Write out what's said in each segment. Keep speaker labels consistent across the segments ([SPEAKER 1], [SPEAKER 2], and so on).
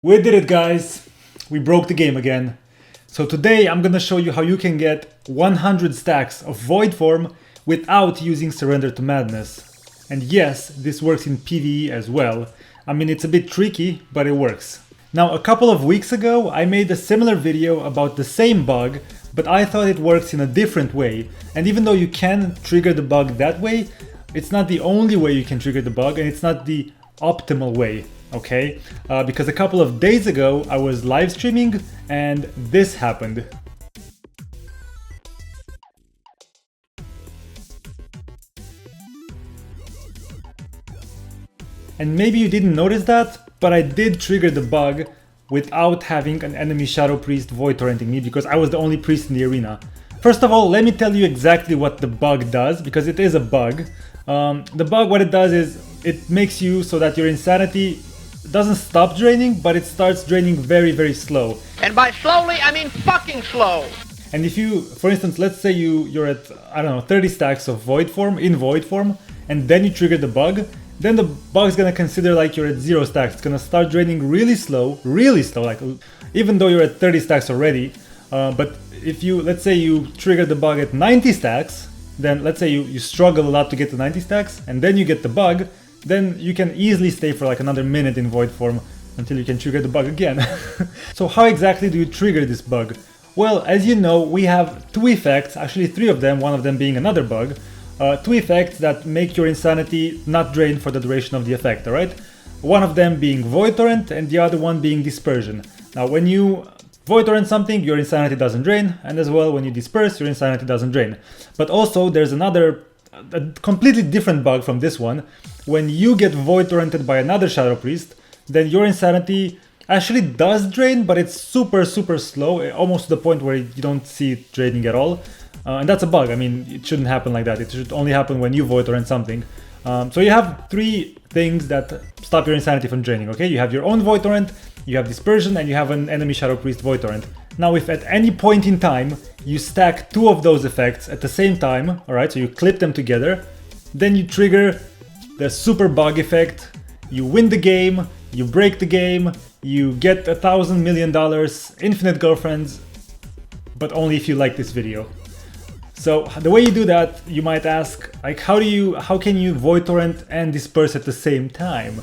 [SPEAKER 1] We did it, guys! We broke the game again. So today I'm gonna show you how you can get 100 stacks of Void Form without using Surrender to Madness. And yes, this works in PvE as well. I mean, it's a bit tricky, but it works. Now, a couple of weeks ago, I made a similar video about the same bug, but I thought it works in a different way. And even though you can trigger the bug that way, it's not the only way you can trigger the bug, and it's not the optimal way. Okay, because a couple of days ago I was live streaming and this happened. And maybe you didn't notice that, but I did trigger the bug without having an enemy Shadow Priest void torrenting me because I was the only priest in the arena. First of all, let me tell you exactly what the bug does, because it is a bug. The bug, what it does is it makes you so that your insanity doesn't stop draining, but it starts draining very, very slow.
[SPEAKER 2] And by slowly, I mean fucking slow.
[SPEAKER 1] And if you, for instance, let's say you're at, I don't know, 30 stacks of Void Form, in Void Form, and then you trigger the bug, then the bug's gonna consider like you're at 0 stacks. It's gonna start draining really slow, like even though you're at 30 stacks already. But if you, let's say you trigger the bug at 90 stacks, then let's say you struggle a lot to get to 90 stacks, and then you get the bug, then you can easily stay for like another minute in Void Form until you can trigger the bug again. So how exactly do you trigger this bug? Well, as you know, we have two effects, actually three of them, one of them being another bug. Two effects that make your insanity not drain for the duration of the effect, alright? One of them being Void Torrent and the other one being Dispersion. Now when you Void Torrent something, your insanity doesn't drain, and as well when you disperse, your insanity doesn't drain. But also there's a completely different bug from this one. When you get Void Torrented by another Shadow Priest, then your insanity actually does drain, but it's super slow, almost to the point where you don't see it draining at all. And that's a bug. I mean, it shouldn't happen like that. It should only happen when you Void Torrent something. So you have three things that stop your insanity from draining, okay? You have your own Void Torrent, you have Dispersion, and you have an enemy Shadow Priest Void Torrent. Now, if at any point in time you stack two of those effects at the same time, alright, so you clip them together, then you trigger the super bug effect, you win the game, you break the game, you get $1,000 million, infinite girlfriends, but only if you like this video. So the way you do that, you might ask, like, how can you Void Torrent and Disperse at the same time?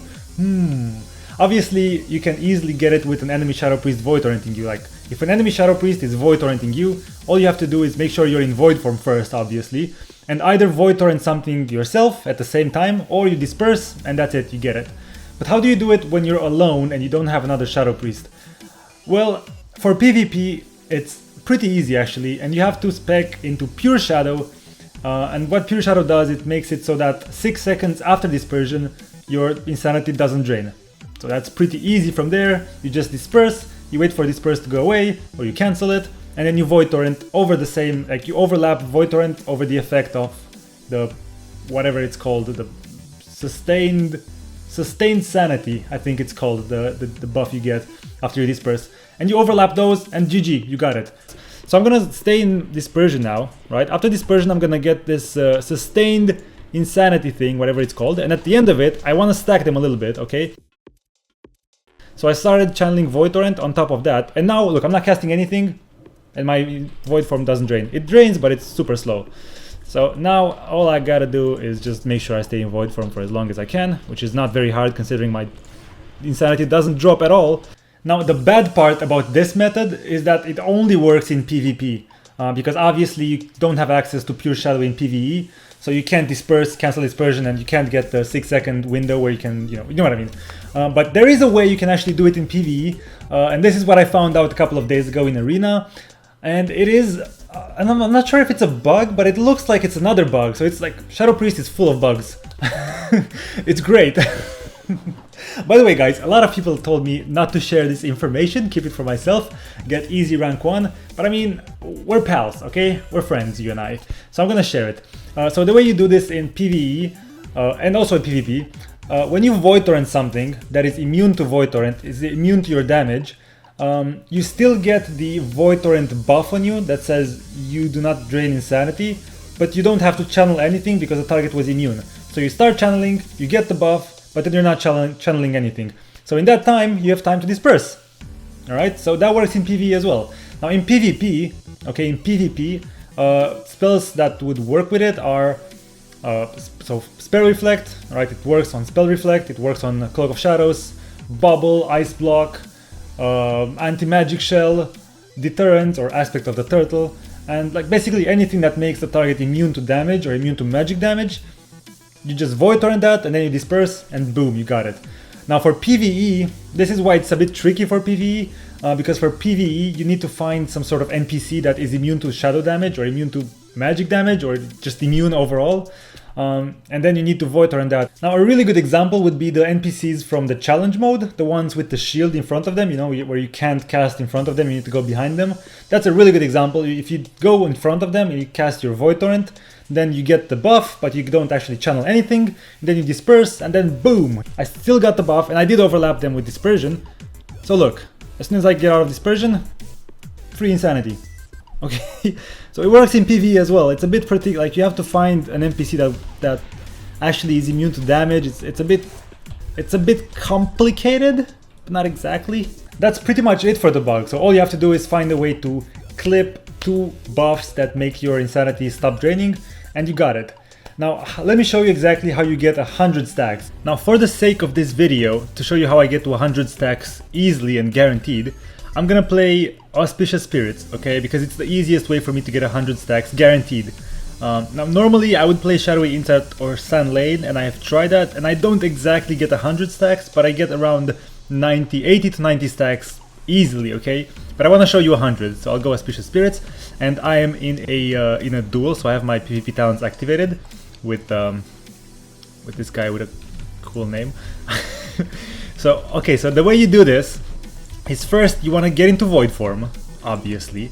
[SPEAKER 1] Obviously, you can easily get it with an enemy Shadow Priest Void Torrenting you. Like, if an enemy Shadow Priest is Void Torrenting you, all you have to do is make sure you're in Void Form first, obviously, and either Void Torrent something yourself at the same time, or you disperse, and that's it, you get it. But how do you do it when you're alone and you don't have another Shadow Priest? Well, for PvP, it's pretty easy actually, and you have to spec into Pure Shadow, and what Pure Shadow does, it makes it so that 6 seconds after dispersion, your insanity doesn't drain. So that's pretty easy from there. You just disperse, you wait for disperse to go away, or you cancel it, and then you Void Torrent over the same, like you overlap Void Torrent over the effect of the, whatever it's called, the sustained sanity, I think it's called, the buff you get after you disperse. And you overlap those, and GG, you got it. So I'm gonna stay in Dispersion now, right? After Dispersion, I'm gonna get this sustained insanity thing, whatever it's called, and at the end of it, I wanna stack them a little bit, okay? So I started channeling Void Torrent on top of that, and now, look, I'm not casting anything, and my Void Form doesn't drain. It drains, but it's super slow. So now, all I gotta do is just make sure I stay in Void Form for as long as I can, which is not very hard considering my insanity doesn't drop at all. Now, the bad part about this method is that it only works in PvP, because obviously you don't have access to Pure Shadow in PvE, so you can't disperse, cancel dispersion, and you can't get the 6-second window where you can, you know what I mean. But there is a way you can actually do it in PvE, and this is what I found out a couple of days ago in Arena, and it is, and I'm not sure if it's a bug, but it looks like it's another bug, so it's like Shadow Priest is full of bugs. It's great. By the way, guys, a lot of people told me not to share this information, keep it for myself, get easy rank 1, but I mean, we're pals, okay? We're friends, you and I, so I'm gonna share it. So the way you do this in PvE, and also in PvP, when you Void Torrent something that is immune to Void Torrent, is immune to your damage, you still get the Void Torrent buff on you that says you do not drain insanity, but you don't have to channel anything because the target was immune. So you start channeling, you get the buff, but then you're not channeling anything. So in that time, you have time to disperse. Alright, so that works in PvE as well. Now in PvP, okay, in PvP, spells that would work with it are so Spell Reflect, right? It works on Spell Reflect, it works on Cloak of Shadows, Bubble, Ice Block, Anti-Magic Shell, Deterrent or Aspect of the Turtle, and like basically anything that makes the target immune to damage or immune to magic damage. You just Void Torrent that and then you disperse and boom, you got it. Now for PvE, this is why it's a bit tricky for PvE, because for PvE you need to find some sort of NPC that is immune to shadow damage or immune to magic damage or just immune overall. And then you need to Void Torrent that. Now a really good example would be the NPCs from the challenge mode, the ones with the shield in front of them, you know, where you can't cast in front of them, you need to go behind them. That's a really good example. If you go in front of them and you cast your Void Torrent, then you get the buff, but you don't actually channel anything, then you disperse, and then boom! I still got the buff, and I did overlap them with dispersion. So look, as soon as I get out of dispersion, free insanity. Okay, so it works in PvE as well. It's a bit particular, like you have to find an NPC that actually is immune to damage. It's a bit complicated, but not exactly. That's pretty much it for the bug. So all you have to do is find a way to clip 2 buffs that make your insanity stop draining, and you got it. Now let me show you exactly how you get 100 stacks. Now for the sake of this video, to show you how I get to 100 stacks easily and guaranteed, I'm gonna play Auspicious Spirits, okay, because it's the easiest way for me to get 100 stacks guaranteed. Now normally I would play Shadowy Insect or Sand Lane, and I have tried that, and I don't exactly get 100 stacks, but I get around 80 to 90 stacks easily, okay? But I want to show you 100, so I'll go Auspicious Spirits, and I am in a duel, so I have my PvP talents activated with this guy with a cool name. So okay, so the way you do this is first you want to get into Void Form, obviously,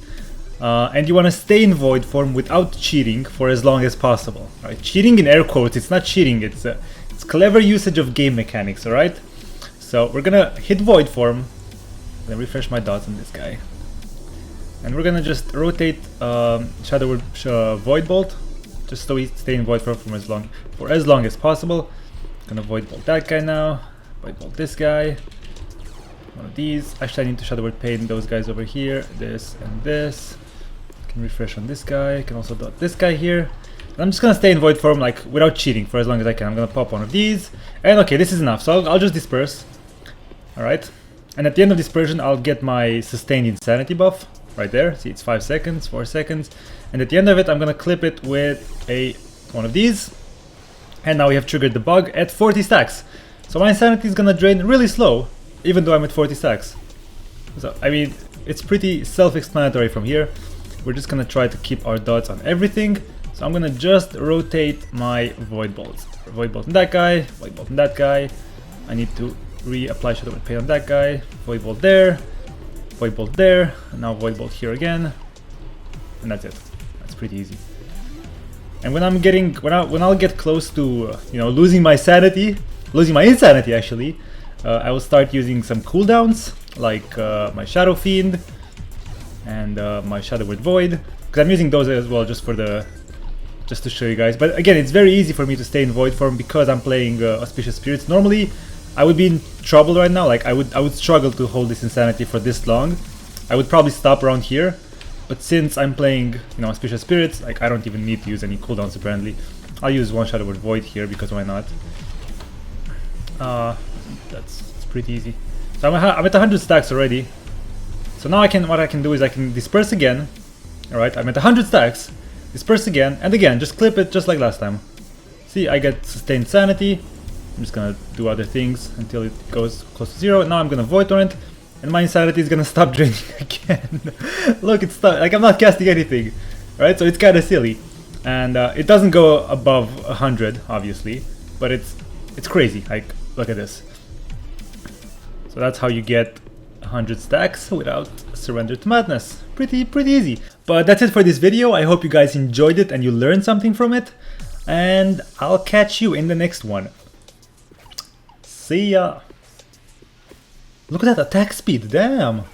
[SPEAKER 1] and you want to stay in Void Form without cheating for as long as possible. Right? Cheating in air quotes, it's not cheating, it's clever usage of game mechanics, alright? So we're gonna hit Void Form. Then refresh my dots on this guy, and we're gonna just rotate Shadow Void Bolt, just so we stay in Void Form for as long as possible. Gonna Void Bolt that guy now, Void Bolt this guy, one of these. Actually, I need to Shadow Word Pain those guys over here, this and this. Can refresh on this guy. Can also dot this guy here. And I'm just gonna stay in Void Form like without cheating for as long as I can. I'm gonna pop one of these, and okay, this is enough. So I'll just disperse. All right. And at the end of dispersion, I'll get my sustained insanity buff right there. See, it's 5 seconds, 4 seconds, and at the end of it, I'm gonna clip it with one of these. And now we have triggered the bug at 40 stacks. So my insanity is gonna drain really slow, even though I'm at 40 stacks. So I mean, it's pretty self-explanatory from here. We're just gonna try to keep our dots on everything. So I'm gonna just rotate my Void Bolts. Void Bolt on that guy, Void Bolt on that guy. I need to reapply Shadow Word Pain on that guy, Void Bolt there, Void Bolt there, and now Void Bolt here again, and that's it. That's pretty easy. And when I'll get close to losing my insanity actually, I will start using some cooldowns like my Shadow Fiend and my Shadow Word Void, because I'm using those as well just to show you guys. But again, it's very easy for me to stay in Void Form because I'm playing Auspicious Spirits. Normally I would be in trouble right now, like I would struggle to hold this insanity for this long. I would probably stop around here, but since I'm playing Auspicious Spirits, like I don't even need to use any cooldowns apparently. I'll use one Shadow Word Void here because why not? It's pretty easy. So I'm at 100 stacks already. So now what I can do is I can disperse again. Alright, I'm at 100 stacks, disperse again, and again, just clip it just like last time. See, I get sustained sanity. I'm just gonna do other things until it goes close to 0. Now I'm gonna Void Torrent, and my insanity is gonna stop draining again. Look, it's like I'm not casting anything, right? So it's kind of silly, and it doesn't go above 100, obviously, but it's crazy. Like, look at this. So that's how you get 100 stacks without Surrender to Madness. Pretty easy. But that's it for this video. I hope you guys enjoyed it and you learned something from it, and I'll catch you in the next one. See ya! Look at that attack speed, damn!